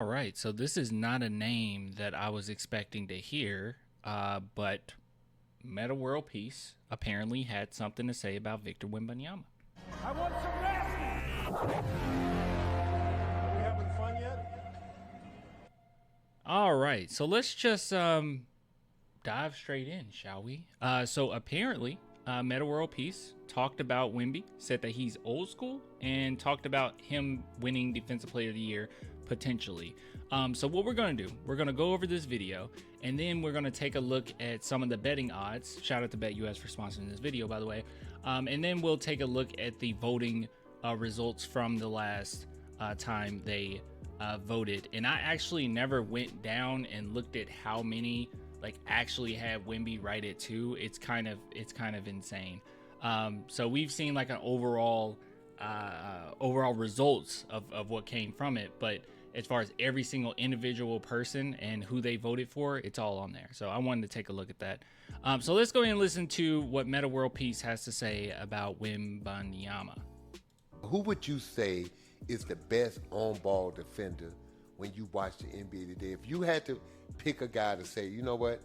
All right, so this is not a name that I was expecting to hear, but Metta World Peace apparently had something to say about Victor Wembanyama. I want some nasty. Are we having fun yet? All right, so let's just dive straight in, shall we? So apparently, Metta World Peace talked about Wemby, said that he's old school, and talked about him winning Defensive Player of the Year potentially. So what we're gonna do, we're gonna go over this video, and then we're gonna take a look at some of the betting odds. Shout out to BetUS for sponsoring this video, by the way. And then we'll take a look at the voting results from the last time they voted. And I actually never went down and looked at how many like actually had Wemby right at 2. It's kind of insane. So we've seen like an overall results of what came from it, but as far as every single individual person and who they voted for, it's all on there. So I wanted to take a look at that. So let's go ahead and listen to what Metta World Peace has to say about Wembanyama. Who would you say is the best on-ball defender when you watch the NBA today? If you had to pick a guy to say, you know what,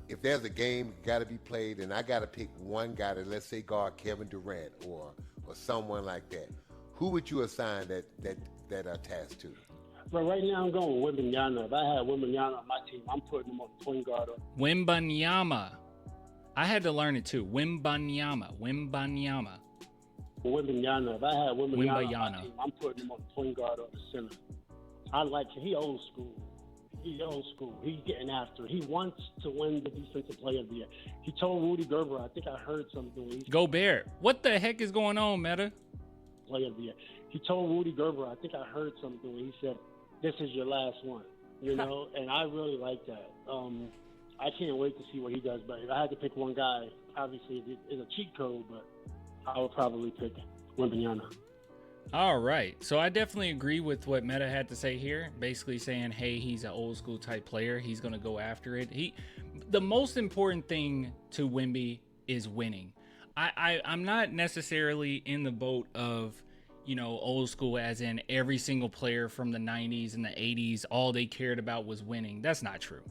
if there's a game got to be played and I got to pick one guy to, let's say, guard Kevin Durant or someone like that, who would you assign that task to? But right now I'm going with Wembanyama. If I had Wembanyama on my team, I'm putting him on the point guard. Wembanyama. I had to learn it too. Wembanyama. Wembanyama. If I had Wembanyama on my team, I'm putting him on the point guard or the center. I like him. He old school. He's getting after it. He wants to win the Defensive Player of the Year. He told Rudy Gerber, I think I heard something. Gobert. What the heck is going on, Metta? Player of the Year. He told Rudy Gerber, I think I heard something when he said, this is your last one, you know, and I really like that. I can't wait to see what he does, but if I had to pick one guy, obviously it's a cheat code, but I would probably pick Wembanyama. All right, so I definitely agree with what Metta had to say here, basically saying, hey, he's an old school type player. He's going to go after it. The most important thing to Wemby is winning. I'm not necessarily in the boat of, you know, old school as in every single player from the 90s and the 80s, all they cared about was winning. That's not true.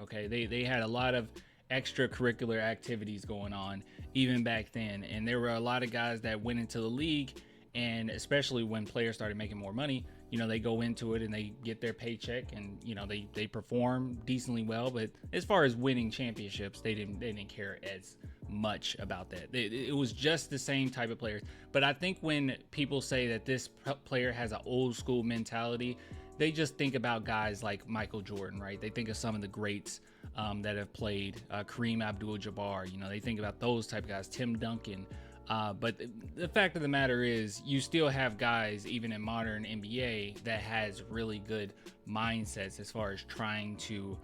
Okay, they had a lot of extracurricular activities going on even back then, and there were a lot of guys that went into the league, and especially when players started making more money, you know, they go into it and they get their paycheck, and you know they perform decently well, but as far as winning championships, they didn't care as much about that. It was just the same type of players. But I think when people say that this player has an old school mentality, they just think about guys like Michael Jordan, right? They think of some of the greats that have played, Kareem Abdul-Jabbar. You know, they think about those type of guys, Tim Duncan. But the fact of the matter is, you still have guys, even in modern NBA, that has really good mindsets as far as trying to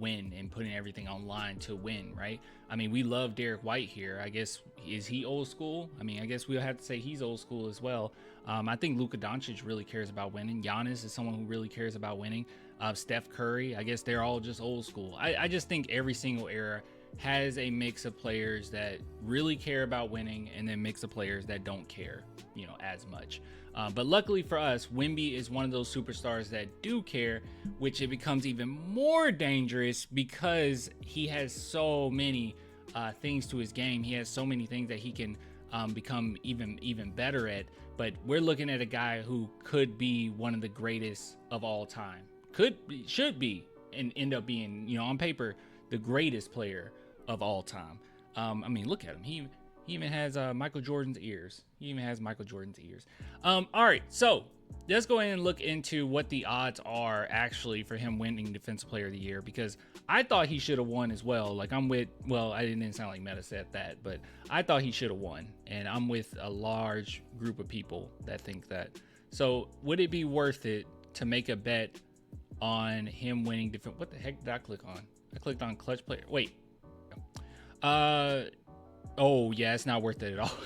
win and putting everything online to win, right? I mean, we love Derek White here. I guess, is he old school? I mean, I guess we'll have to say he's old school as well. I think Luka Doncic really cares about winning. Giannis is someone who really cares about winning. Steph Curry, I guess they're all just old school. I just think every single era has a mix of players that really care about winning and then mix of players that don't care, you know, as much. But luckily for us, Wemby is one of those superstars that do care, which it becomes even more dangerous because he has so many things to his game. He has so many things that he can become even better at. But we're looking at a guy who could be one of the greatest of all time. Should be, and end up being, you know, on paper, the greatest player of all time. I mean, look at him. He even has Michael Jordan's ears. All right, so let's go ahead and look into what the odds are actually for him winning Defensive Player of the Year, because I thought he should have won as well. Like, I didn't sound like Metta said that, but I thought he should have won, and I'm with a large group of people that think that. So would it be worth it to make a bet on him winning what the heck did I click on? I clicked on clutch player. Wait. Oh yeah, it's not worth it at all.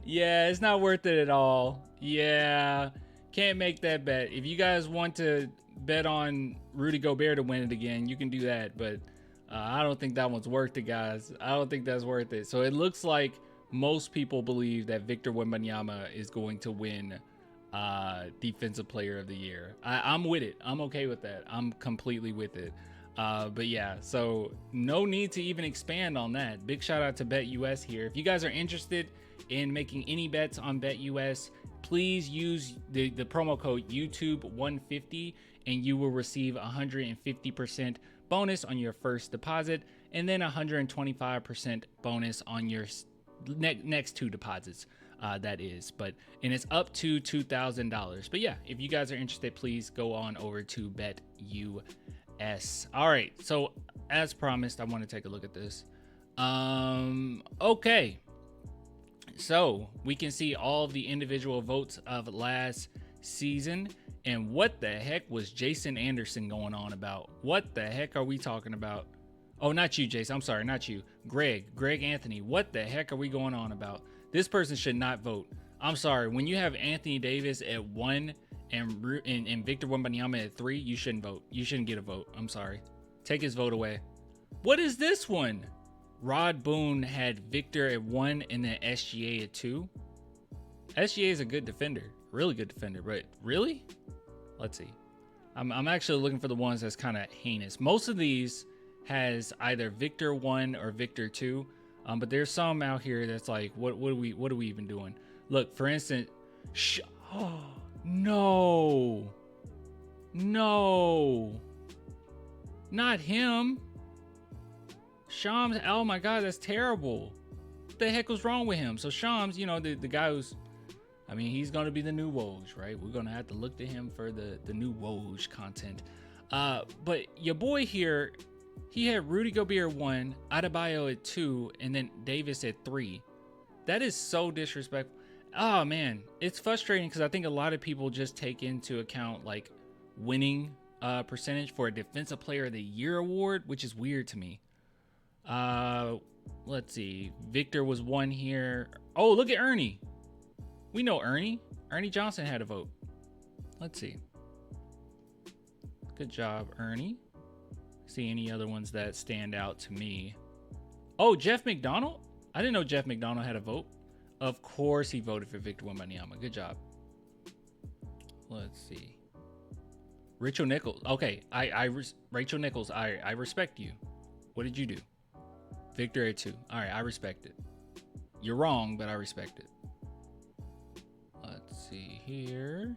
Yeah, it's not worth it at all. Yeah, can't make that bet. If you guys want to bet on Rudy Gobert to win it again, you can do that, but I don't think that one's worth it, guys. I don't think that's worth it. So it looks like most people believe that Victor Wembanyama is going to win defensive player of the year. I'm with it. I'm okay with that. I'm completely with it. But yeah, so no need to even expand on that. Big shout out to BetUS here. If you guys are interested in making any bets on BetUS, please use the promo code YouTube150 and you will receive 150% bonus on your first deposit and then 125% bonus on your next two deposits. That is, and it's up to $2,000. But yeah, if you guys are interested, please go on over to BetUS. All right, so as promised, I want to take a look at this. Okay, so we can see all of the individual votes of last season. And what the heck was Jason Anderson going on about? What the heck are we talking about? Oh, not you, Jason. I'm sorry, not you. Greg Anthony. What the heck are we going on about? This person should not vote. I'm sorry. When you have Anthony Davis at 1 and Victor Wembanyama at 3, you shouldn't vote. You shouldn't get a vote. I'm sorry. Take his vote away. What is this one? Rod Boone had Victor at 1 and then SGA at 2. SGA is a good defender. Really good defender. But really? Let's see. I'm actually looking for the ones that's kind of heinous. Most of these has either Victor 1 or Victor 2. But there's some out here that's like, what are we even doing? Look, for instance, no, not him. Shams, oh my God, that's terrible. What the heck was wrong with him? So Shams, you know, the guy who's, I mean, he's going to be the new Woj, right? We're going to have to look to him for the new Woj content. But your boy here, he had Rudy Gobert 1, Adebayo at 2, and then Davis at 3. That is so disrespectful. Oh man, it's frustrating because I think a lot of people just take into account like winning percentage for a Defensive Player of the Year award, which is weird to me. Let's see. Victor was 1 here. Oh, look at Ernie. We know Ernie. Ernie Johnson had a vote. Let's see. Good job, Ernie. See any other ones that stand out to me. Oh, Jeff McDonald? I didn't know Jeff McDonald had a vote. Of course he voted for Victor Wembanyama. Good job. Let's see. Rachel Nichols. Okay, Rachel Nichols, I respect you. What did you do? Victor at 2. All right, I respect it. You're wrong, but I respect it. Let's see here.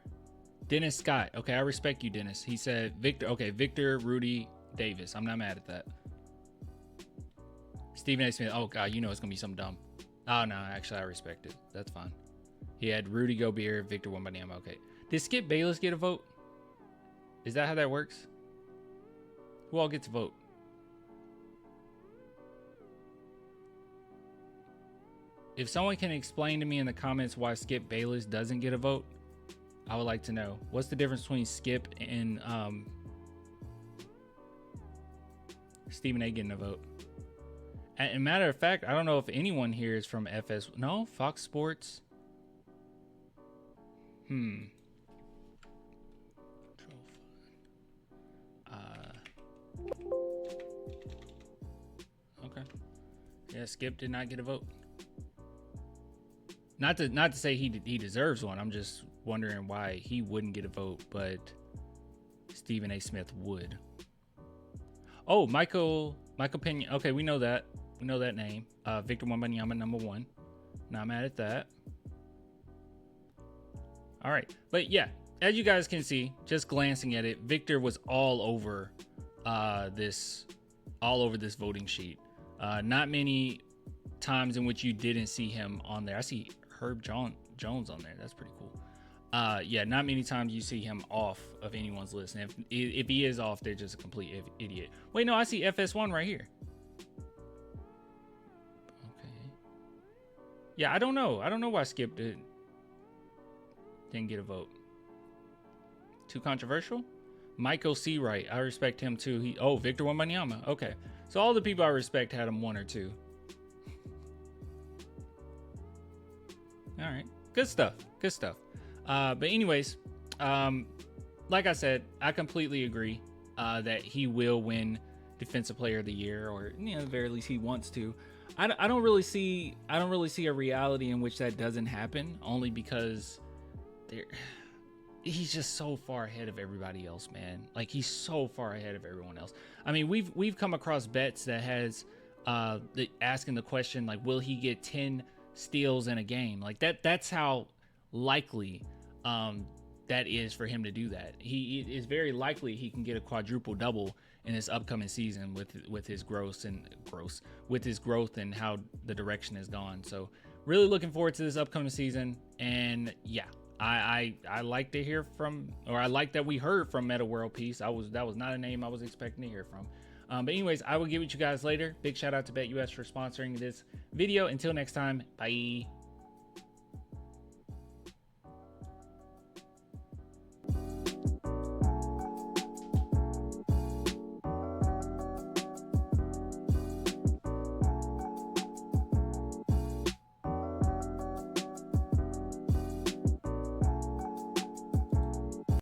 Dennis Scott. Okay, I respect you, Dennis. He said Victor. Okay, Victor, Rudy, Davis. I'm not mad at that. Stephen A. Smith. Oh God, you know it's gonna be something dumb. Oh no, actually I respect it. That's fine. He had Rudy Gobert, Victor Wembanyama. Okay. Did Skip Bayless get a vote? Is that how that works? Who all gets a vote? If someone can explain to me in the comments why Skip Bayless doesn't get a vote, I would like to know. What's the difference between Skip and Stephen A getting a vote? And matter of fact, I don't know if anyone here is from FS. No, Fox Sports. Okay. Yeah, Skip did not get a vote. Not to say he deserves one. I'm just wondering why he wouldn't get a vote, but Stephen A. Smith would. Oh, Michael Pena. Okay, we know that. We know that name. Victor Wembanyama, number 1. Not mad at that. All right, but yeah, as you guys can see, just glancing at it, Victor was all over this voting sheet. Not many times in which you didn't see him on there. I see Herb Jones on there. That's pretty cool. Yeah, not many times you see him off of anyone's list. And if he is off, they're just a complete idiot. Wait, no, I see FS1 right here. Okay. Yeah, I don't know. I don't know why Skip didn't get a vote. Too controversial? Michael C. Wright. I respect him too. Victor Wembanyama. Okay. So all the people I respect had him 1 or 2. All right. Good stuff. Good stuff. But anyways, like I said, I completely agree that he will win Defensive Player of the Year, or at the very least he wants to. I don't really see a reality in which that doesn't happen, only because he's just so far ahead of everybody else, man. Like, he's so far ahead of everyone else. I mean, we've come across bets that has asking the question, like, will he get 10 steals in a game? Like, that's how likely that is for him to do that. He is very likely he can get a quadruple double in this upcoming season with his growth and how the direction has gone. So really looking forward to this upcoming season. And yeah, I like to hear from, or I like that we heard from Metta World Peace. That was not a name I was expecting to hear from. But anyways, I will get with you guys later. Big shout out to BetUS for sponsoring this video. Until next time, bye.